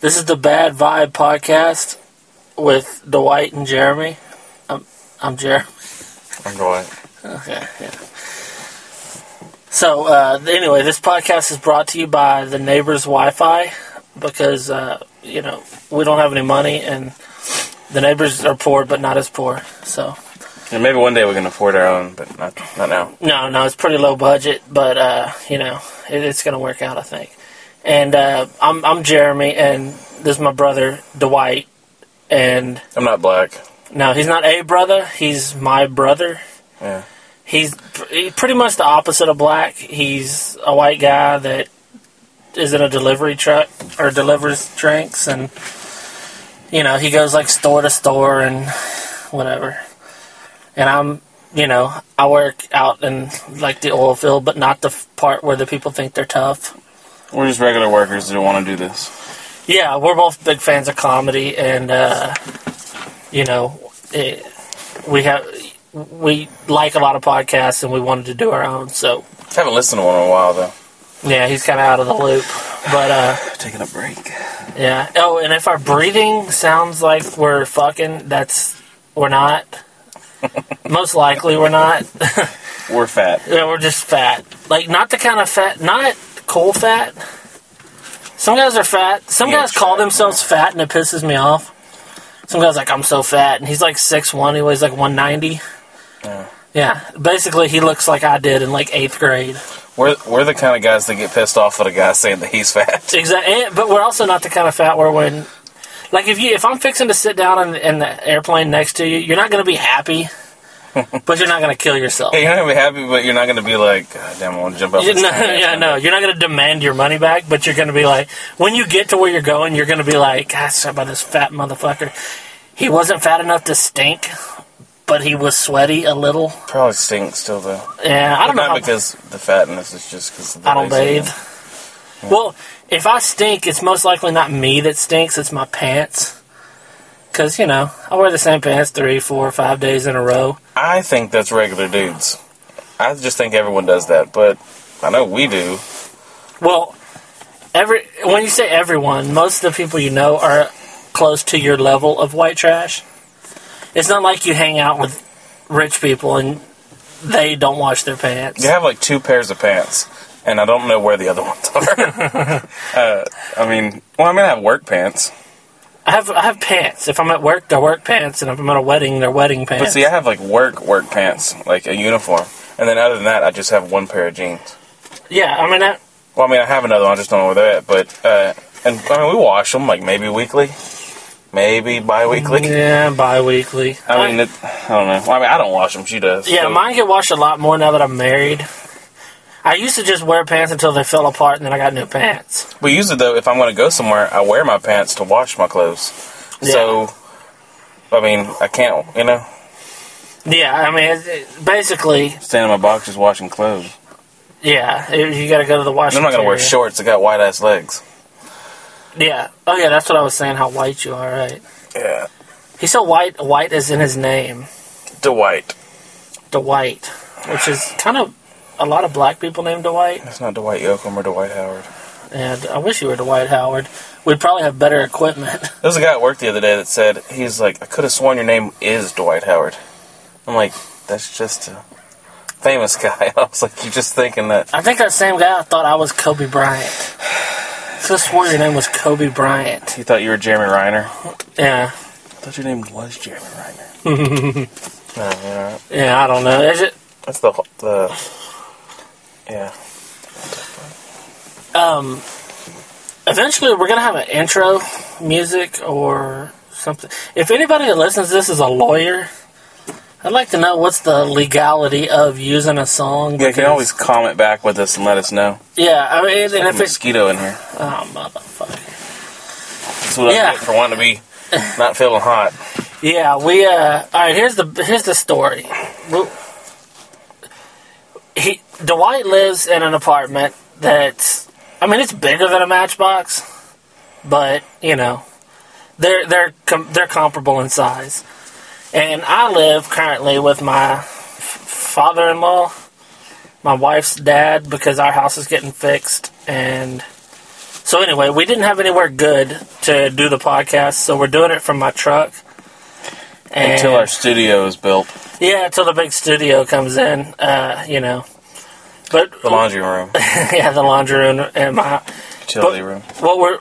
This is the Bad Vibe Podcast with Dwight and Jeremy. I'm Jeremy. I'm Dwight. Okay, yeah. So, anyway, this podcast is brought to you by the neighbor's Wi-Fi because, we don't have any money and the neighbors are poor, but not as poor, so... And maybe one day we can afford our own, but not now. No, it's pretty low budget, but, it's going to work out, I think. And I'm Jeremy, and this is my brother, Dwight, and... I'm not black. No, he's not a brother, he's my brother. Yeah. He's pretty much the opposite of black. He's a white guy that is in a delivery truck, or delivers drinks, and, he goes, store to store and whatever. And I work out in, the oil field, but not the part where the people think they're tough. We're just regular workers that want to do this. Yeah, we're both big fans of comedy, and, we like a lot of podcasts, and we wanted to do our own, so... I haven't listened to one in a while, though. Yeah, he's kind of out of the loop, but, taking a break. Yeah. Oh, and if our breathing sounds like we're fucking, we're not. Most likely we're not. We're fat. Yeah, we're just fat. Not the kind of fat, not cool fat. Some guys are fat. Some guys call themselves fat, and it pisses me off. Some guy's like, I'm so fat, and he's 6'1", he weighs 190. Yeah. Yeah, basically he looks like I did in 8th grade. We're the kind of guys that get pissed off at a guy saying that he's fat. Exactly, but we're also not the kind of fat where when... if I'm fixing to sit down in the airplane next to you, you're not going to be happy, but you're not going to kill yourself. Yeah, you're not going to be happy, but you're not going to be like, God damn, I want to jump up. No, you're not going to demand your money back, but you're going to be when you get to where you're going, you're going to be gosh, about this fat motherfucker. He wasn't fat enough to stink, but he was sweaty a little. Probably stinks still, though. Yeah, I don't know. Not because the fatness, it's just because of the I don't bathe. Yeah. Well, if I stink, it's most likely not me that stinks, it's my pants. Because, I wear the same pants 3, 4, 5 days in a row. I think that's regular dudes. I just think everyone does that, but I know we do. Well, when you say everyone, most of the people you know are close to your level of white trash. It's not like you hang out with rich people and they don't wash their pants. You have 2 pairs of pants. And I don't know where the other ones are. I have work pants. I have pants. If I'm at work, they're work pants, and if I'm at a wedding, they're wedding pants. But see, I have work pants, a uniform, and then other than that, I just have one pair of jeans. Yeah, I have another one. I just don't know where they're at. But we wash them maybe weekly, maybe bi-weekly. Yeah, bi-weekly. I don't know. I don't wash them. She does. Yeah, so. Mine get washed a lot more now that I'm married. I used to just wear pants until they fell apart, and then I got new pants. But usually, though, if I'm going to go somewhere, I wear my pants to wash my clothes. Yeah. So, I can't, Yeah, basically... Stand in my box just washing clothes. Yeah, you got to go to the washing. I'm not going to wear shorts that got white-ass legs. Yeah. Oh, yeah, that's what I was saying, how white you are, right? Yeah. He's so white is in his name. Dwight. Dwight, which is kind of... A lot of black people named Dwight. It's not Dwight Yoakam or Dwight Howard. And I wish you were Dwight Howard. We'd probably have better equipment. There was a guy at work the other day that said, he's like, I could have sworn your name is Dwight Howard. I'm like, that's just a famous guy. I was like, you're just thinking that. I think that same guy thought I was Kobe Bryant. I could have sworn your name was Kobe Bryant. He thought you were Jeremy Reiner? Yeah. I thought your name was Jeremy Reiner. No. Yeah, I don't know. Is it? That's the yeah. Eventually we're going to have an intro music or something. If anybody that listens to this is a lawyer, I'd like to know what's the legality of using a song. Yeah, you can always comment back with us and let us know. Yeah, and if a mosquito in here. Oh, motherfucker. That's what I get for wanting to be not feeling hot. Yeah, alright, here's the story. Dwight lives in an apartment that's, it's bigger than a Matchbox, but, they're comparable in size. And I live currently with my father-in-law, my wife's dad, because our house is getting fixed, and So anyway, we didn't have anywhere good to do the podcast, so we're doing it from my truck. And until our studio is built. Yeah, until the big studio comes in, you know. But The laundry room. yeah, the laundry room and my Utility room. Well,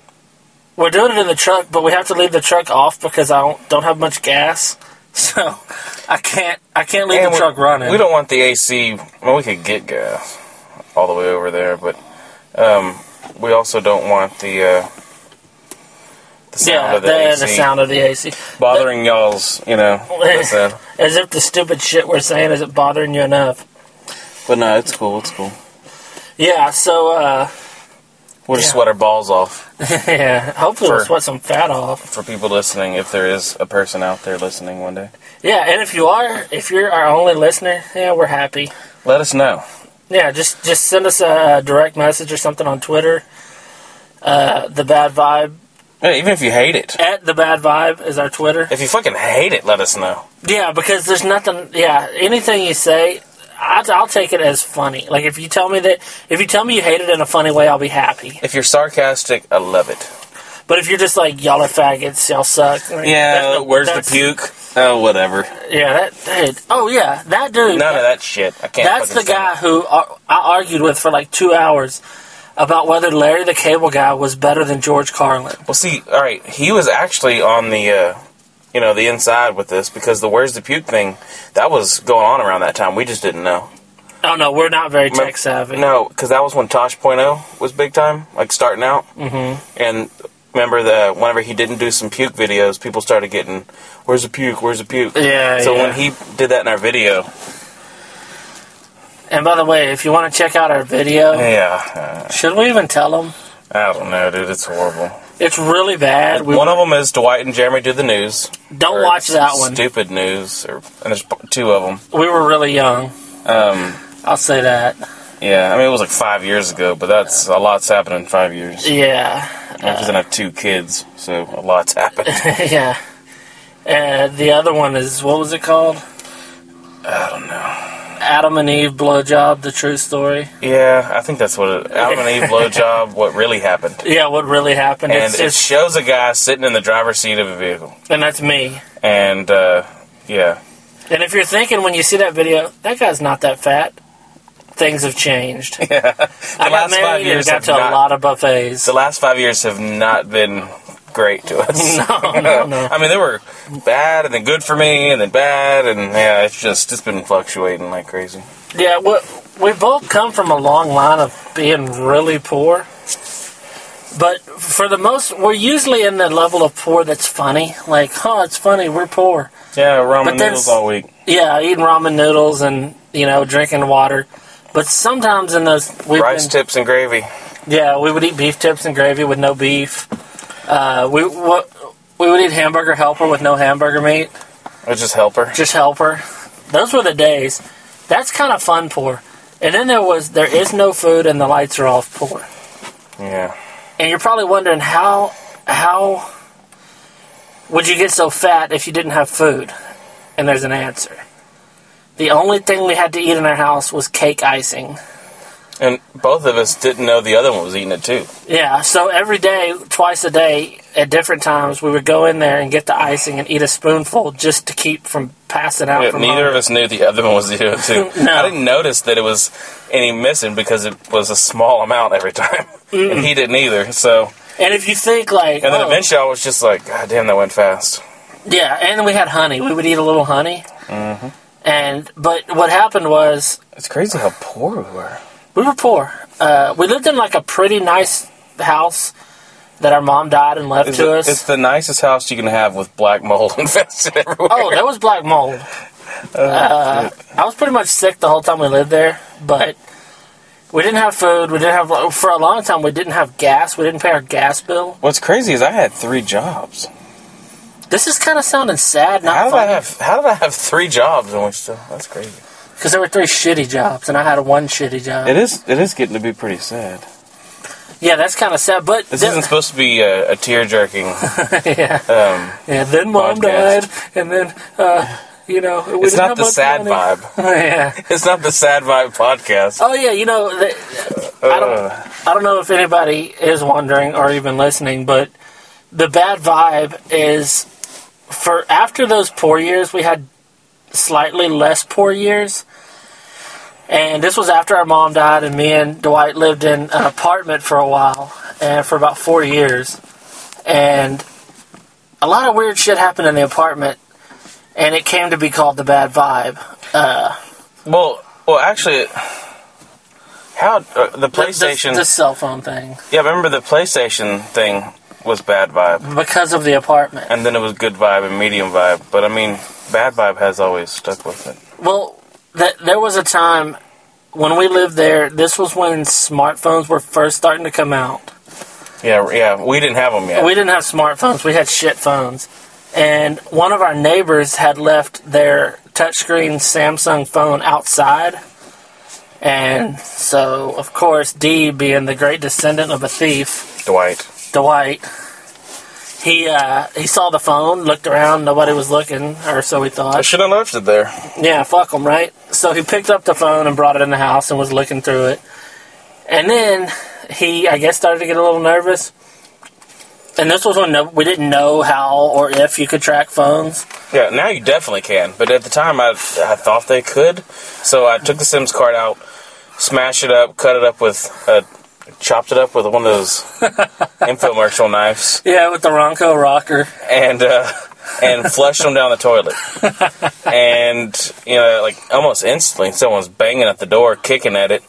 we're doing it in the truck, but we have to leave the truck off because I don't have much gas. So I can't leave the truck running. We don't want the AC. Well, we could get gas all the way over there, but we also don't want the sound of the AC. The sound of the AC bothering y'all's, listen. As if the stupid shit we're saying isn't bothering you enough. But no, it's cool. It's cool. Yeah, so we'll just sweat our balls off. Yeah, hopefully we'll sweat some fat off. For people listening, if there is a person out there listening one day. Yeah, and if you're our only listener, yeah, we're happy. Let us know. Yeah, just send us a direct message or something on Twitter. The Bad Vibe. Yeah, even if you hate it. At The Bad Vibe is our Twitter. If you fucking hate it, let us know. Yeah, because there's nothing, anything you say, I'll take it as funny. Like, if you tell me you hate it in a funny way, I'll be happy. If you're sarcastic, I love it. But if you're just like, y'all are faggots, y'all suck. Yeah, where's the puke? Oh, whatever. Yeah, that dude. None of that shit. I can't. That's the guy who I argued with for like 2 hours about whether Larry the Cable Guy was better than George Carlin. Well, see, all right, he was actually on the, the inside with this because the where's the puke thing, that was going on around that time. We just didn't know. Oh, no, we're not very tech savvy. No, because that was when Tosh.0 was big time, like starting out. Mm-hmm. And remember whenever he didn't do some puke videos, people started getting, where's the puke, where's the puke? Yeah, So when he did that in our video... And by the way, if you want to check out our video... Yeah. Should we even tell them? I don't know, dude. It's horrible. It's really bad. One of them is Dwight and Jeremy do the news. Don't watch that one. Stupid news. And there's two of them. We were really young. I'll say that. Yeah, I mean, it was like 5 years ago, but that's a lot's happened in 5 years. Yeah. I just have 2 kids, so a lot's happened. Yeah. The other one is, what was it called? I don't know. Adam and Eve blowjob, the true story. Yeah, I think that's what it. Adam and Eve blowjob, what really happened. Yeah, what really happened. And it shows a guy sitting in the driver's seat of a vehicle. And that's me. And, yeah. And if you're thinking when you see that video, that guy's not that fat, things have changed. Yeah. I got married and got to a lot of buffets. The last 5 years have not been great to us. No. I mean, they were bad and then good for me and then bad, and yeah, it's been fluctuating like crazy. Yeah, we both come from a long line of being really poor, but for the most, we're usually in the level of poor that's funny. Like, it's funny, we're poor. Yeah, ramen noodles all week. Yeah, eating ramen noodles and, drinking water. But sometimes in those... Rice tips and gravy. Yeah, we would eat beef tips and gravy with no beef. We would eat hamburger helper with no hamburger meat. Or just helper. Just helper. Those were the days. That's kind of fun poor. And then there is no food and the lights are off poor. Yeah. And you're probably wondering how would you get so fat if you didn't have food? And there's an answer. The only thing we had to eat in our house was cake icing. And both of us didn't know the other one was eating it too. Yeah, so every day, twice a day, at different times, we would go in there and get the icing and eat a spoonful just to keep from passing out. Yeah, neither of us knew the other one was eating it too. No. I didn't notice that it was any missing because it was a small amount every time. And he didn't either, so... And if you think like... And then eventually I was just like, God damn, that went fast. Yeah, and then we had honey. We would eat a little honey. Mm-hmm. But what happened was... It's crazy how poor we were. We were poor. We lived in like a pretty nice house that our mom died and left to us. It's the nicest house you can have with black mold infested everywhere. Oh, there was black mold. I was pretty much sick the whole time we lived there, but we didn't have food. For a long time, we didn't have gas. We didn't pay our gas bill. What's crazy is I had 3 jobs. This is kind of sounding sad. How did I have 3 jobs and we still? That's crazy. Because there were 3 shitty jobs, and I had 1 shitty job. It is getting to be pretty sad. Yeah, that's kind of sad, but... This isn't supposed to be a tear-jerking... yeah. And then Mom died, and then, it's not the sad vibe. Yeah. It's not the sad vibe podcast. Oh, yeah, I don't know if anybody is wondering or even listening, but the bad vibe is for after those poor years, we had slightly less poor years. And this was after our mom died, and me and Dwight lived in an apartment for a while, and for about 4 years. And a lot of weird shit happened in the apartment, and it came to be called the bad vibe. Well, actually, how the PlayStation, the cell phone thing. Yeah, remember the PlayStation thing was bad vibe because of the apartment, and then it was good vibe and medium vibe. But I mean, bad vibe has always stuck with it. Well, there was a time when we lived there. This was when smartphones were first starting to come out. Yeah, we didn't have them yet. We didn't have smartphones. We had shit phones. And one of our neighbors had left their touchscreen Samsung phone outside. And so, of course, D, being the great descendant of a thief, Dwight, he saw the phone, looked around, nobody was looking, or so he thought. I should have left it there. Yeah, fuck him, right? So he picked up the phone and brought it in the house and was looking through it. And then he, I guess, started to get a little nervous. And this was when we didn't know how or if you could track phones. Yeah, now you definitely can. But at the time, I thought they could. So I took the SIMS card out, smashed it up, chopped it up with one of those infomercial knives. Yeah, with the Ronco rocker. And flushed them down the toilet. And, like almost instantly, someone was banging at the door, kicking at it.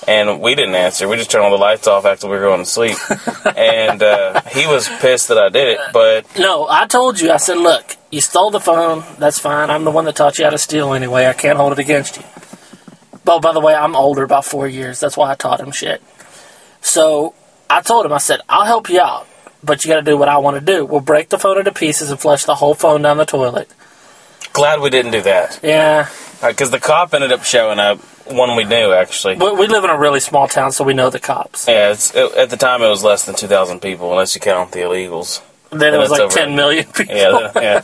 And we didn't answer. We just turned all the lights off after we were going to sleep. And he was pissed that I did it, but... No, I told you. I said, look, you stole the phone. That's fine. I'm the one that taught you how to steal anyway. I can't hold it against you. But, by the way, I'm older, about 4 years. That's why I taught him shit. So, I told him, I said, I'll help you out, but you got to do what I want to do. We'll break the phone into pieces and flush the whole phone down the toilet. Glad we didn't do that. Yeah. Because the cop ended up showing up. One we knew, actually. We live in a really small town, so we know the cops. Yeah, at the time it was less than 2,000 people, unless you count the illegals. Then it was like 10 million people. Yeah.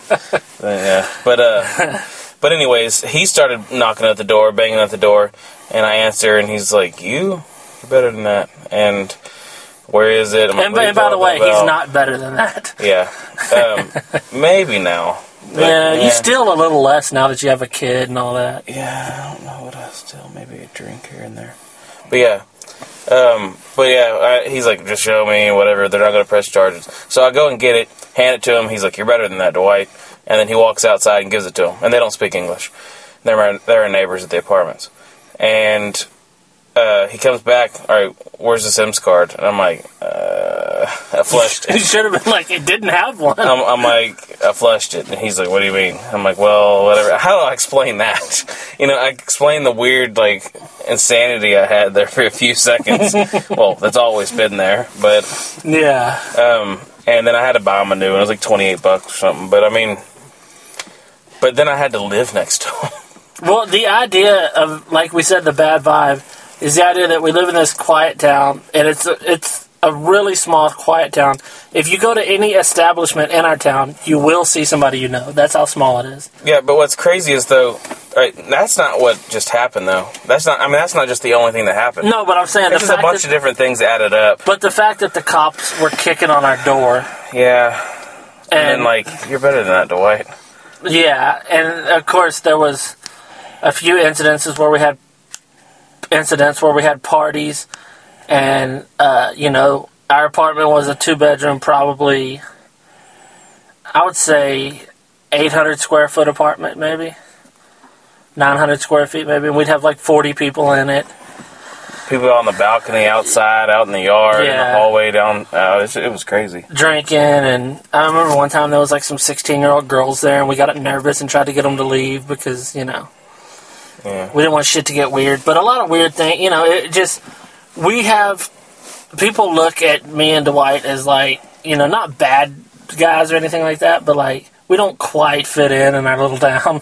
But anyways, he started knocking at the door, banging at the door, and I answer, and he's like, You're better than that. And where is it? And by the way, he's not better than that. Yeah. Maybe now. Yeah, you steal a little less now that you have a kid and all that. Yeah, I don't know what I steal. Maybe a drink here and there. But yeah. He's like, just show me, whatever. They're not going to press charges. So I go and get it, hand it to him. He's like, you're better than that, Dwight. And then he walks outside and gives it to him. And they don't speak English. They're our neighbors at the apartments. And he comes back, all right, where's the SIMS card? And I'm like, I flushed it. You should have been like, it didn't have one. I'm like, I flushed it. And he's like, what do you mean? I'm like, well, whatever. How do I explain that? I explained the weird, insanity I had there for a few seconds. Well, that's always been there, but... Yeah. And then I had to buy him a new one. It was like $28 or something. But then I had to live next to him. Well, the idea of, like we said, the bad vibe is the idea that we live in this quiet town, and it's a really small, quiet town. If you go to any establishment in our town, you will see somebody you know. That's how small it is. Yeah, but what's crazy is, though, right, that's not what just happened, though. That's not just the only thing that happened. No, but I'm saying... There's just a bunch of different things added up. But the fact that the cops were kicking on our door... Yeah. And then, you're better than that, Dwight. Yeah, and, of course, there was a few incidences where we had parties, and, our apartment was a 2-bedroom, probably, I would say, 800 square foot apartment, maybe. 900 square feet, maybe, and we'd have 40 people in it. People on the balcony, outside, out in the yard, in the hallway, down, it was crazy. Drinking, and I remember one time there was some 16-year-old girls there, and we got nervous and tried to get them to leave because, we didn't want shit to get weird. But a lot of weird things, we have, people look at me and Dwight as not bad guys or anything like that, but we don't quite fit in our little town.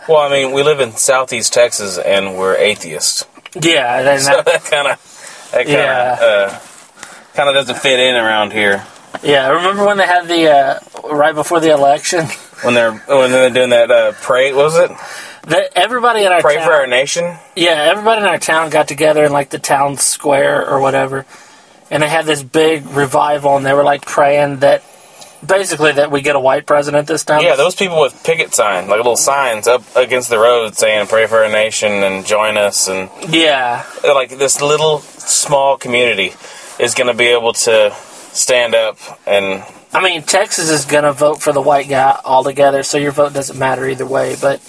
Well, I mean, we live in southeast Texas and we're atheists. Yeah. So that kind of doesn't fit in around here. Yeah, remember when they had the, right before the election? When they're doing that parade, was it? Everybody in our Pray town, for our nation? yeah, everybody in our town got together in like the town square or whatever, and they had this big revival, and they were like praying that basically that we get a white president this time. Yeah, those people with picket signs, like little signs up against the road saying "Pray for our nation" and "Join us," and yeah, like this little small community is going to be able to stand up and. I mean, Texas is going to vote for the white guy altogether, so your vote doesn't matter either way. But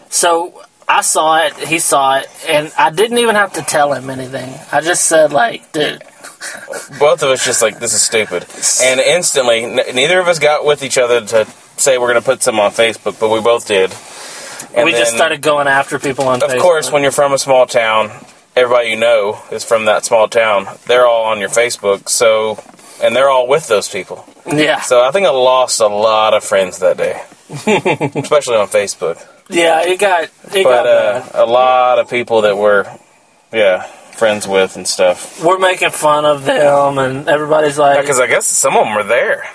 so I saw it, he saw it, and I didn't even have to tell him anything. I just said, like, dude. Both of us just like, this is stupid. And instantly, neither of us got with each other to say we're going to put some on Facebook, but we both did. And we just started going after people on Facebook. Of course, when you're from a small town, everybody you know is from that small town. They're all on your Facebook, and they're all with those people. Yeah. So I think I lost a lot of friends that day, especially on Facebook. Yeah, it got bad. A lot of people that we're, friends with and stuff. We're making fun of them, and everybody's like... Because I guess some of them were there.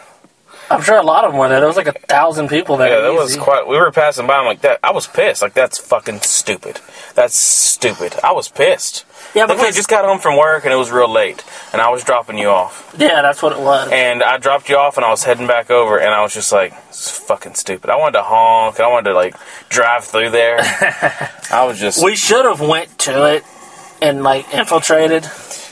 I'm sure a lot of them were there. There was like 1,000 people there. Yeah, that was quite... We were passing by, I'm like, I was pissed. Like, that's fucking stupid. That's stupid. I was pissed. Yeah, because we just got home from work, and it was real late, and I was dropping you off. Yeah, that's what it was. And I dropped you off, and I was heading back over, and I was just like, this is fucking stupid. I wanted to honk, and I wanted to, like, drive through there. I was just... We should have went to it and, like, infiltrated.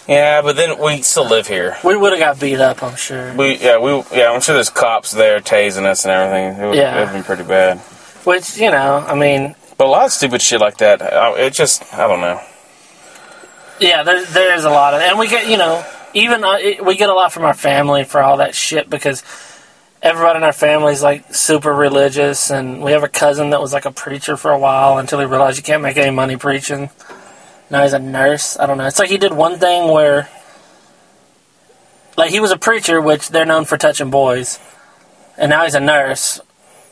Yeah, but then we still live here. We would have got beat up, I'm sure. I'm sure there's cops there tasing us and everything. It would have been pretty bad. Which, I mean... But a lot of stupid shit like that, it just, I don't know. Yeah, there's a lot of... And we get, we get a lot from our family for all that shit because everybody in our family is, like, super religious, and we have a cousin that was, like, a preacher for a while until he realized you can't make any money preaching. Now he's a nurse. I don't know. It's like he did one thing where... Like, he was a preacher, which they're known for touching boys. And now he's a nurse.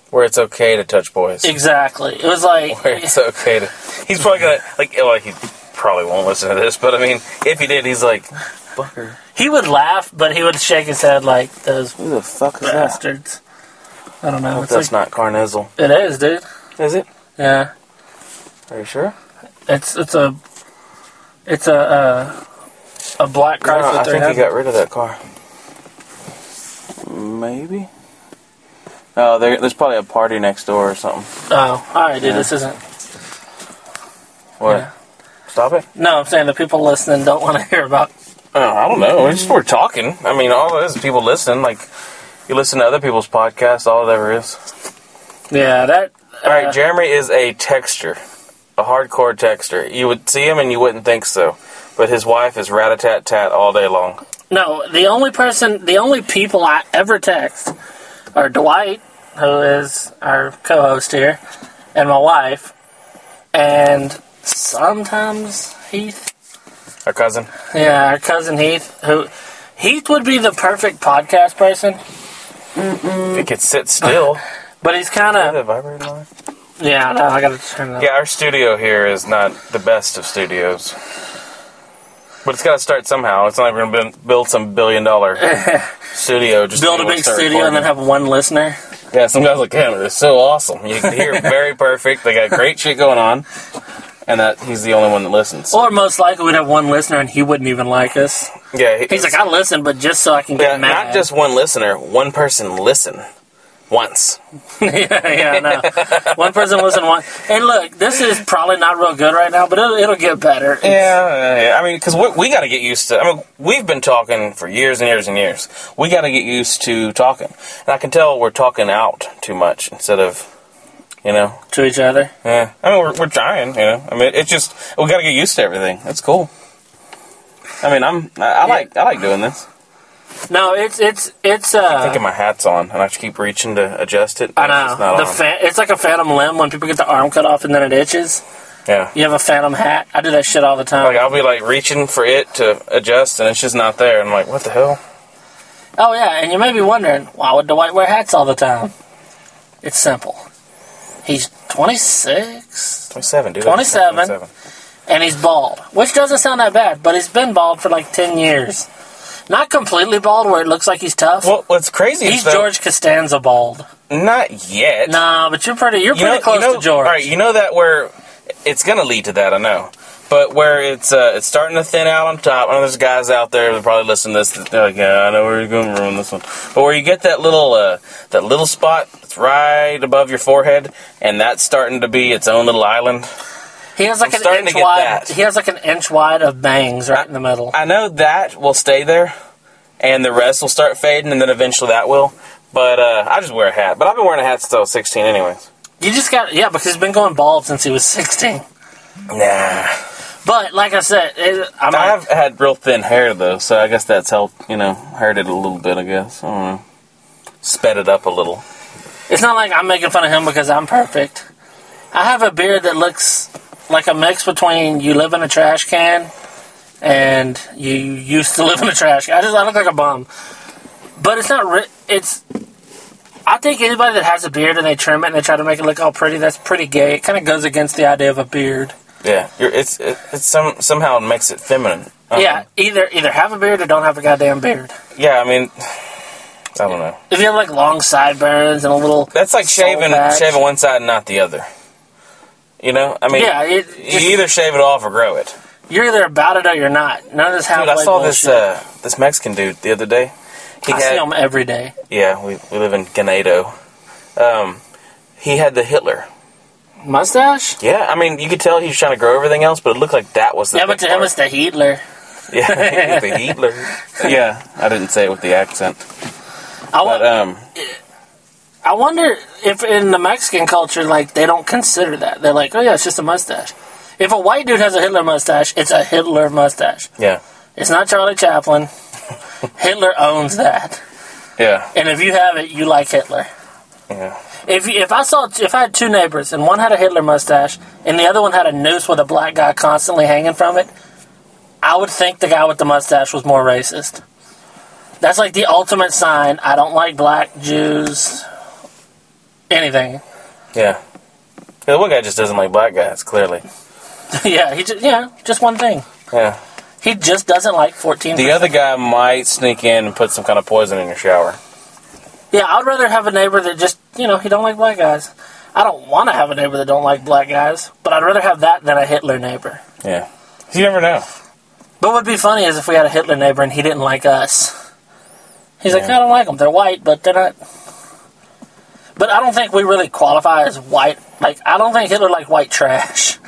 Where it's okay to touch boys. Exactly. It was like... Where it's okay to... He's probably going to... he probably won't listen to this, but I mean, if he did, he's like... Fucker. He would laugh, but he would shake his head like those... Who the fuck is bastards. That? I don't know. That's not Carnizel. It is, dude. Is it? Yeah. Are you sure? It's a black Chrysler. I think he got rid of that car. Maybe. Oh, there's probably a party next door or something. Oh, all right, dude. This isn't. What? Yeah. Stop it? No, I'm saying the people listening don't want to hear about. Oh, I don't know. We're talking. I mean, all it is people listening. Like, you listen to other people's podcasts. All it ever is. Yeah, that. All right, Jeremy is a texter. A hardcore texter. You would see him and you wouldn't think so. But his wife is rat-a-tat-tat all day long. No, the only people I ever text are Dwight, who is our co-host here, and my wife, and sometimes Heath. Our cousin? Yeah, our cousin Heath. Heath would be the perfect podcast person. If he could sit still. But he's kind of... Yeah, no, I gotta turn it up. Yeah, our studio here is not the best of studios. But it's got to start somehow. It's not like we're going to build some $1 billion studio. Just build a big studio and then have one listener. Yeah, some guys like him. They're so awesome. You can hear very perfect. They got great shit going on. And that he's the only one that listens. Or most likely we'd have one listener and he wouldn't even like us. Yeah. He's like, I listen, but just so I can get mad. Not just one listener. One person listen. Once. yeah, I know. One person listen once. And look, this is probably not real good right now, but it'll get better. Yeah. I mean, because we got to get used to... I mean, we've been talking for years and years and years. We got to get used to talking. And I can tell we're talking out too much instead of, to each other. Yeah. I mean, we're trying, I mean, it's just... We got to get used to everything. That's cool. I mean, I like doing this. No, it's I'm thinking my hat's on, and I have to keep reaching to adjust it. I know. It's like a phantom limb when people get the arm cut off and then it itches. Yeah. You have a phantom hat. I do that shit all the time. Like, I'll be, reaching for it to adjust, and it's just not there. And I'm like, what the hell? Oh, yeah, and you may be wondering, why would Dwight wear hats all the time? It's simple. He's 26? 27, dude. 27. And he's bald, which doesn't sound that bad, but he's been bald for 10 years. Not completely bald, where it looks like he's tough. Well, what's crazy he's is though, George Costanza bald. Not yet. Nah, but you're pretty close to George. All right, you know that where it's going to lead to that, I know. But where it's starting to thin out on top. I know there's guys out there that probably listen to this. They're like, yeah, I know we're going to ruin this one. But where you get that little spot that's right above your forehead, and that's starting to be its own little island. He has like an inch wide. He has like an inch wide of bangs right in the middle. I know that will stay there, and the rest will start fading, and then eventually that will. But I just wear a hat. But I've been wearing a hat since I was 16 anyways. You just got... Yeah, because he's been going bald since he was 16. Nah. But, like I said... I have had real thin hair, though, so I guess that's helped, hurt it a little bit, I guess. I don't know. Sped it up a little. It's not like I'm making fun of him because I'm perfect. I have a beard that looks like a mix between you live in a trash can and you used to live in a trash can. I look like a bum. But it's not... I think anybody that has a beard and they trim it and they try to make it look all pretty, that's pretty gay. It kind of goes against the idea of a beard. Yeah, somehow it makes it feminine. Yeah, either have a beard or don't have a goddamn beard. Yeah, I mean, I don't know. If you have like long sideburns and a little... That's like shaving one side and not the other. I mean, yeah, you either shave it off or grow it. You're either about it or you're not. None of this halfway bullshit. I saw this Mexican dude the other day. I see him every day. Yeah, we live in Ganado. He had the Hitler mustache? Yeah, I mean, you could tell he was trying to grow everything else, but it looked like that was the but to him it's the Hitler. Yeah, the Hitler. Yeah, I didn't say it with the accent. I wonder if in the Mexican culture, like, they don't consider that. They're like, oh yeah, it's just a mustache. If a white dude has a Hitler mustache, it's a Hitler mustache. Yeah. It's not Charlie Chaplin. Hitler owns that. Yeah. And if you have it, you like Hitler. Yeah. If I had two neighbors and one had a Hitler mustache and the other one had a noose with a black guy constantly hanging from it, I would think the guy with the mustache was more racist. That's like the ultimate sign. I don't like black, Jews, anything. Yeah. The one guy just doesn't like black guys, clearly. Just one thing. Yeah. He just doesn't like 14%. The other guy might sneak in and put some kind of poison in your shower. Yeah, I'd rather have a neighbor that just, he don't like black guys. I don't want to have a neighbor that don't like black guys, but I'd rather have that than a Hitler neighbor. Yeah. You never know. But what would be funny is if we had a Hitler neighbor and he didn't like us. He's like, I don't like them. They're white, but they're not... But I don't think we really qualify as white. Like, I don't think Hitler liked white trash.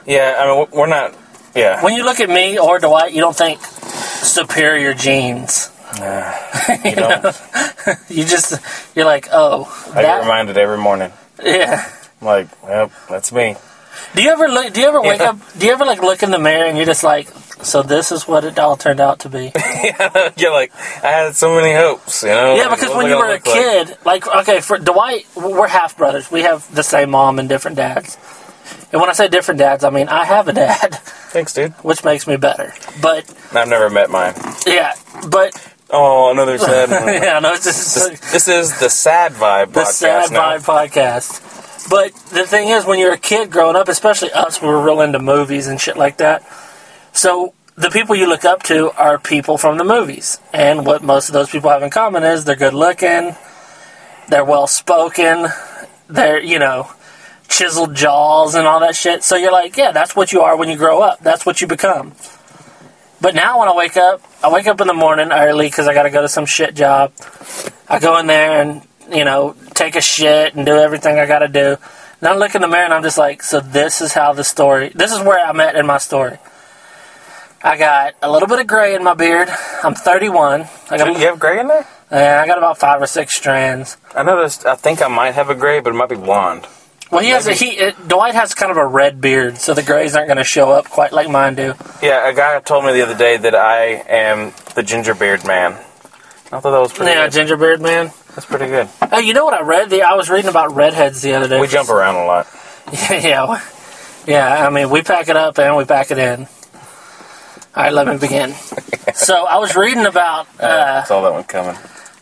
Yeah, I mean, we're not... Yeah. When you look at me or Dwight, you don't think superior genes. You don't. You're like, oh. I get reminded every morning. Yeah. I'm like, well, that's me. Do you ever wake up, do you ever like look in the mirror and you're just like, so this is what it all turned out to be? Yeah, you're like, I had so many hopes, Yeah, like, because when you were a kid, okay, for Dwight, we're half brothers. We have the same mom and different dads. And when I say different dads, I mean I have a dad. Thanks, dude. Which makes me better. But I've never met mine. Yeah, but... Oh, another sad one. Yeah, no, this is the Sad Vibe podcast. The Sad Vibe podcast. But the thing is, when you're a kid growing up, especially us, we were real into movies and shit like that. So the people you look up to are people from the movies. And what most of those people have in common is they're good looking, they're well spoken, they're, chiseled jaws and all that shit. So you're like, yeah, that's what you are when you grow up. That's what you become. But now when I wake up in the morning early because I got to go to some shit job. I go in there and, take a shit and do everything I got to do. And I look in the mirror and I'm just like, so this is where I'm at in my story. I got a little bit of gray in my beard. I'm 31. You have gray in there? Yeah, I got about 5 or 6 strands. I noticed, I think I might have a gray, but it might be blonde. Well, Dwight has kind of a red beard, so the grays aren't going to show up quite like mine do. Yeah, a guy told me the other day that I am the ginger beard man. I thought that was pretty good. Yeah, ginger beard man. That's pretty good. Hey, you know what I read? I was reading about redheads the other day. We jump around a lot. Yeah, I mean, we pack it up and we pack it in. All right, let me begin. So, I was reading about... I saw that one coming.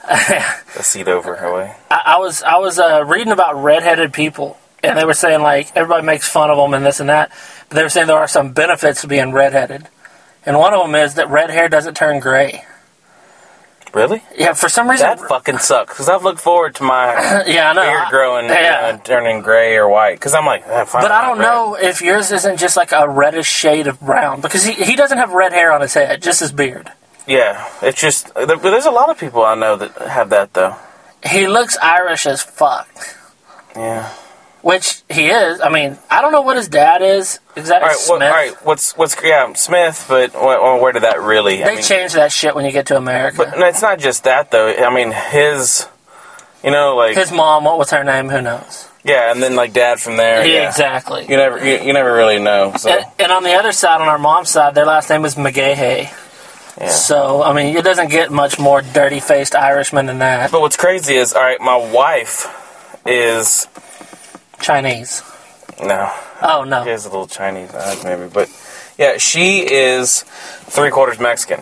A seat over her way. I was reading about redheaded people. And they were saying, like, everybody makes fun of them and this and that. But they were saying there are some benefits to being redheaded. And one of them is that red hair doesn't turn gray. Really? Yeah, for some reason. That fucking sucks, because I've looked forward to my yeah, I know. beard growing, turning gray or white, because I'm like, but I don't know if yours isn't just like a reddish shade of brown, because he doesn't have red hair on his head, just his beard. Yeah, it's just, there's a lot of people I know that have that, though. He looks Irish as fuck. Yeah. Which he is. I mean, I don't know what his dad is. Exactly. What's Smith? But where did that really? They change that shit when you get to America. But it's not just that though. I mean, his mom. What was her name? Who knows? Yeah, and then like dad from there. Yeah, exactly. You never really know. So. And on the other side, on our mom's side, their last name was McGahey. Yeah. So I mean, it doesn't get much more dirty-faced Irishman than that. But what's crazy is, all right, my wife is Chinese. No. Oh, no. She has a little Chinese eyes, maybe. But, yeah, she is 3/4 Mexican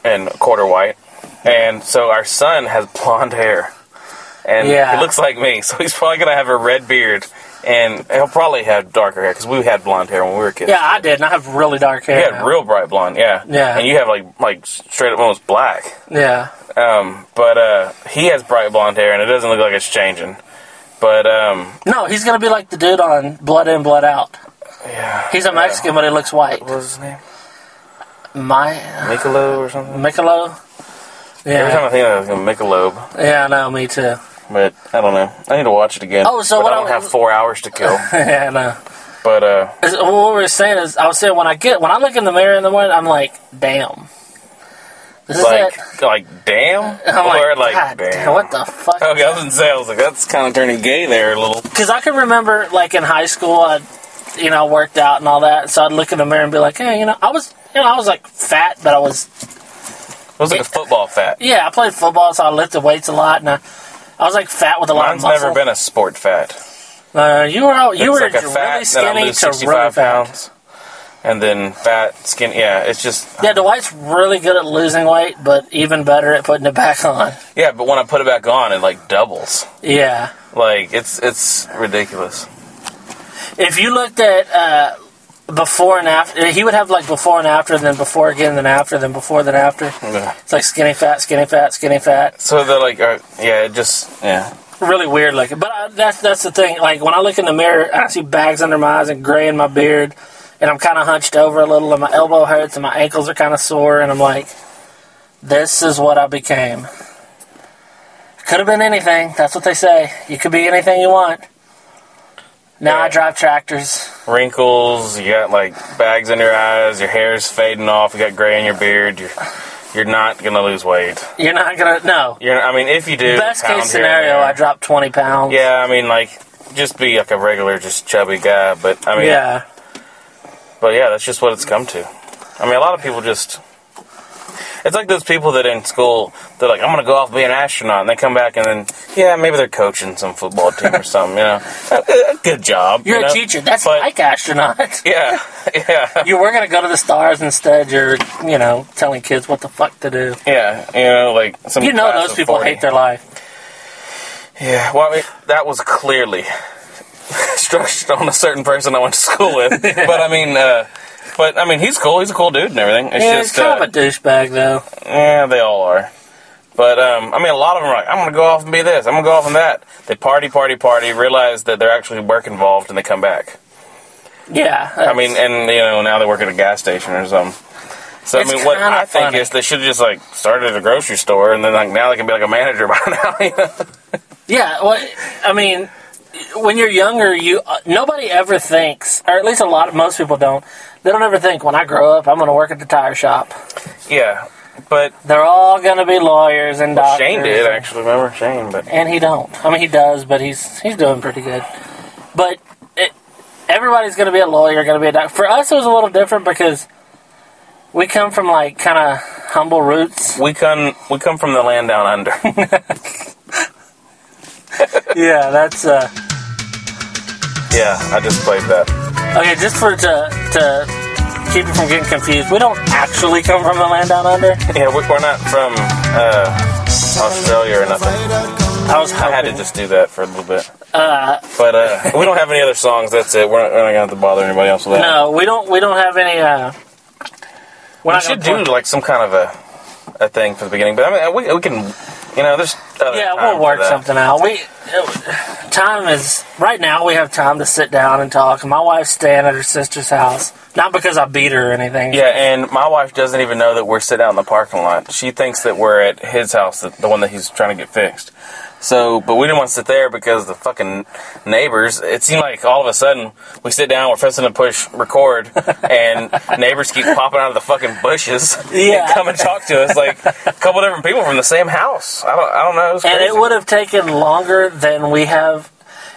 and 1/4 white. And so our son has blonde hair. And he looks like me, so he's probably going to have a red beard. And he'll probably have darker hair, because we had blonde hair when we were kids. Yeah, I did, and I have really dark hair. You had real bright blonde, yeah. Yeah. And you have, like straight up almost black. Yeah. But he has bright blonde hair, and it doesn't look like it's changing. But, no, he's going to be like the dude on Blood In, Blood Out. Yeah. He's a Mexican, but he looks white. What was his name? Michelob or something? Michelob? Yeah. Every time I think of Michelob. Yeah, I know, me too. But, I don't know. I need to watch it again. Oh, so but I don't have 4 hours to kill. Yeah, I know. But, what we were saying is, I was saying when I look in the mirror in the morning, I'm like, damn. This is it. Like, damn? I'm like, God, damn. What the fuck? Okay, I was going to say, I was like, that's kind of turning gay there a little. Because I can remember, like, in high school, I worked out and all that, so I'd look in the mirror and be like, hey, I was like, fat, but I was... It was like a football fat. Yeah, I played football, so I lifted weights a lot, and I was, like, fat with a lot of muscle. Mine's never been a sport fat. You were like a really fat, skinny to really pounds. And then fat, skin, yeah, it's just... Yeah, Dwight's really good at losing weight, but even better at putting it back on. Yeah, but when I put it back on, it, like, doubles. Yeah. Like, it's ridiculous. If you looked at before and after, he would have, like, before and after, then before again, then after, then before, then after. Yeah. It's like skinny, fat, skinny, fat, skinny, fat. So they're like, it just, yeah. Really weird looking. But that's the thing. Like, when I look in the mirror, I see bags under my eyes and gray in my beard. And I'm kind of hunched over a little, and my elbow hurts, and my ankles are kind of sore, and I'm like, this is what I became. Could have been anything. That's what they say. You could be anything you want. Now I drive tractors. Wrinkles, you got, like, bags under your eyes, your hair's fading off, you got gray in your beard, you're not going to lose weight. You're not going to, no. If you do... Best case scenario, I drop 20 pounds. Yeah, I mean, like, just be, like, a regular, just chubby guy, but, I mean... Yeah. But yeah, that's just what it's come to. I mean, a lot of people just... It's like those people that in school, they're like, I'm going to go off and be an astronaut, and they come back and then, yeah, maybe they're coaching some football team or something, Good job. You're a teacher. That's like astronaut. Yeah. You were going to go to the stars instead. You're, telling kids what the fuck to do. Yeah, like some those people 40. hate their life. Yeah, well, I mean, that was clearly... structured on a certain person I went to school with. But I mean, he's cool. He's a cool dude and everything. He's kind of a douchebag, though. Yeah, they all are. But, a lot of them are like, I'm going to go off and be this. I'm going to go off and that. They party, realize that they're actually work involved, and they come back. Yeah. Now they work at a gas station or something. So, what I think is they should have just, like, started at a grocery store, and then, like, now they can be, like, a manager by now, Yeah, well, I mean... When you're younger, nobody ever thinks, or at least most people don't. They don't ever think, when I grow up, I'm going to work at the tire shop. Yeah, but they're all going to be lawyers and doctors. Shane did, actually. Remember Shane? And he don't. I mean, he does, but he's doing pretty good. But everybody's going to be a lawyer, going to be a doctor. For us, it was a little different because we come from like kind of humble roots. We come from the land down under. Yeah, that's Yeah, I just played that. Okay, just to keep you from getting confused, we don't actually come from the land down under. Yeah, we're not from Australia or nothing. I had to just do that for a little bit. But we don't have any other songs. That's it. We're not going to have to bother anybody else with that. No, we don't have any. We should do like some kind of a thing for the beginning. But I mean, we can, there's other Yeah, time we'll work for that. something out. Time is right now. We have time to sit down and talk. My wife's staying at her sister's house, not because I beat her or anything. Yeah, and my wife doesn't even know that we're sitting out in the parking lot. She thinks that we're at his house, the one that he's trying to get fixed. So, but we didn't want to sit there because the fucking neighbors, it seemed like all of a sudden we sit down, we're fixing to push record, and neighbors keep popping out of the fucking bushes and come and talk to us, like a couple different people from the same house. I don't know. It and it would have taken longer than we have.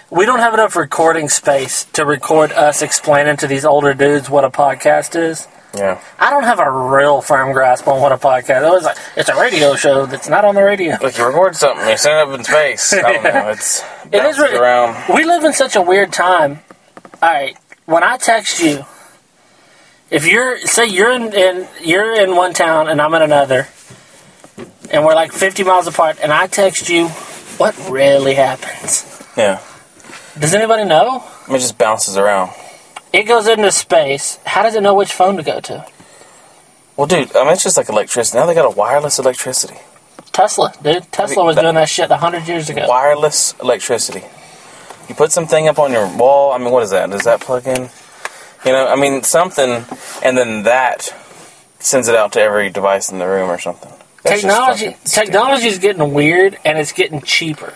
We don't have enough recording space to record us explaining to these older dudes what a podcast is. Yeah. I don't have a real firm grasp on what a podcast is. It's like, it's a radio show that's not on the radio. Like you record something, you send it up in space. I don't know. It is around. We live in such a weird time. All right, when I text you, if you're in one town and I'm in another, and we're like 50 miles apart, and I text you, what really happens? Yeah. Does anybody know? It just bounces around. It goes into space. How does it know which phone to go to? Well, dude, I mean, it's just like electricity. Now they got a wireless electricity. Tesla, dude. Tesla was doing that shit 100 years ago. Wireless electricity. You put something up on your wall. I mean, what is that? Does that plug in? I mean, something, and then that sends it out to every device in the room or something. Technology is getting weird, and it's getting cheaper.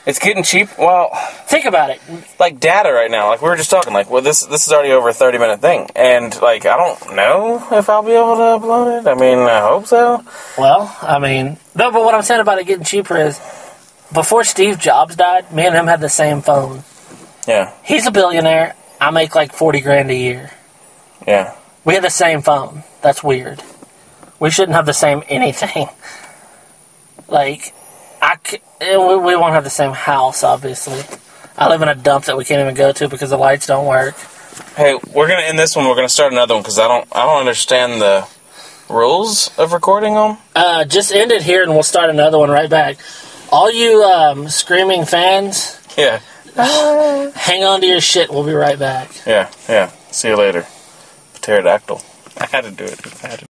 It's getting cheap. Well, think about it. Like data right now. Like we were just talking. Like, well, this is already over a 30-minute thing, and like I don't know if I'll be able to upload it. I mean, I hope so. Well, I mean, no. But what I'm saying about it getting cheaper is, before Steve Jobs died, me and him had the same phone. Yeah. He's a billionaire. I make like $40,000 a year. Yeah. We had the same phone. That's weird. We shouldn't have the same anything. Like, we won't have the same house, obviously. I live in a dump that we can't even go to because the lights don't work. Hey, we're gonna end this one. We're gonna start another one because I don't understand the rules of recording them. Just end it here and we'll start another one right back. All you screaming fans, yeah, hang on to your shit. We'll be right back. Yeah. See you later. Pterodactyl. I had to do it.